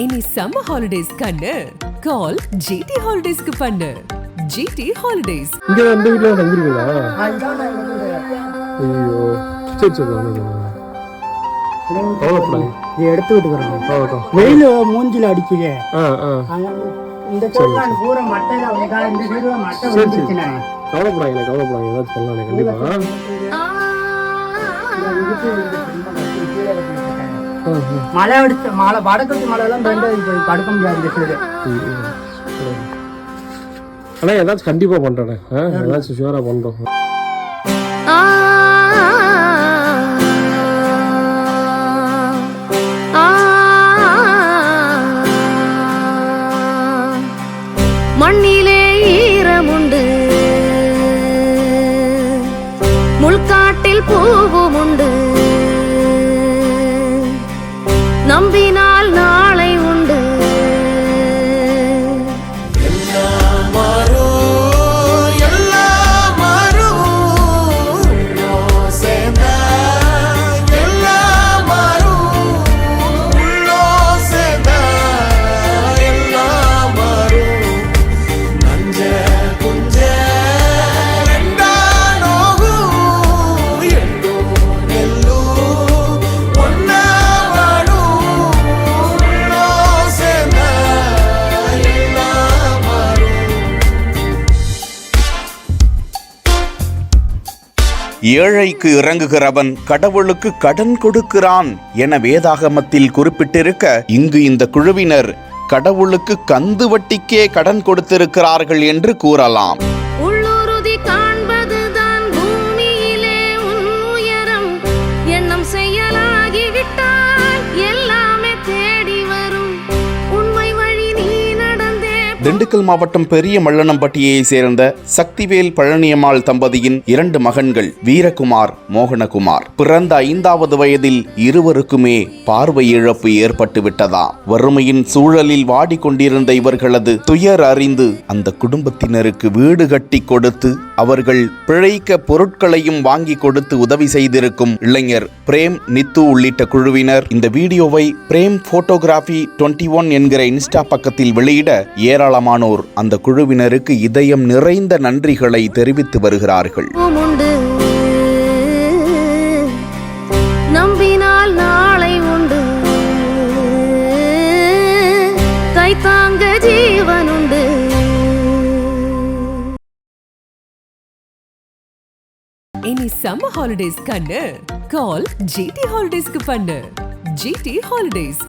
இனி summer holidays கண்ணு கால் GT ஹாலிடேஸ்க்கு பண்ணு. GT holidays. இங்க அந்த வீட்ல தங்கிருக்கீங்களா? ஐயோ சரி சரி எடுத்து விட்டுக்கிறோம். வெயில் மூஞ்சில அடிக்குது. இந்த கோட்டான் பூரா மட்டையில வந்தா இந்த சைடு மட்டை வந்துச்சுனா கவலைப்படாதீங்க ஏதாச்சும் பண்ணலாம் கண்டிப்பா. மழை அடிச்சு மழை வடக்கு மழை எல்லாம் படுக்க முடியாது இந்த சைடு. ஆனா ஏதாச்சும் கண்டிப்பா பண்றேன். ஏதாச்சும் ஷூரா பண்றோம். மண்ணிலே ஈரமுண்டு, முள்காட்டில் பூவும் உண்டு, நம்பினால் நாளை உண்டு. ஏழைக்கு இறங்குகிறவன் கடவுளுக்கு கடன் கொடுக்கிறான் என வேதாகமத்தில் குறிப்பிட்டிருக்க, இங்கு இந்த குழுவினர் கடவுளுக்கு கந்து வட்டிக்கே கடன் கொடுத்திருக்கிறார்கள் என்று கூறலாம். உள்ளுறுதி காண்பதுதான் பூமியிலே உன் உயரம், எண்ணம் செயலாகிவிட்டால் எல்லாமே தேடி வரும். உண்மை வழி நீ நடந்தே. திண்டுக்கல் மாவட்டம் பெரிய மல்லனம்பட்டியை சேர்ந்த சக்திவேல் பழனியம்மாள் தம்பதியின் 2 மகன்கள் வீரகுமார், மோகனகுமார். பிறந்த 5வது வயதில் இருவருக்குமே பார்வை இழப்பு ஏற்பட்டு விட்டதாம். வறுமையின் சூழலில் வாடிக்கொண்டிருந்த இவர்களது துயர் அறிந்து அந்த குடும்பத்தினருக்கு வீடு கட்டி கொடுத்து அவர்கள் பிழைக்க பொருட்களையும் வாங்கி கொடுத்து உதவி செய்திருக்கும் இளைஞர் பிரேம், நித்து உள்ளிட்ட குழுவினர் இந்த வீடியோவை பிரேம் போட்டோகிராஃபி 21 என்கிற இன்ஸ்டா பக்கத்தில் வெளியிட ஏராளமானோர் அந்த குழுவினருக்கு இதயம் நிறைந்த நன்றிகளை தெரிவித்து வருகிறார்கள். நம்பினால் நாளை உண்டு, கைத்தாங்க ஜீவன் உண்டு. இனி சம்மர் ஹாலிடேஸ் கண்ணு கால் ஜிடி ஹாலிடேஸ்க்கு பண்ணு. GT holidays.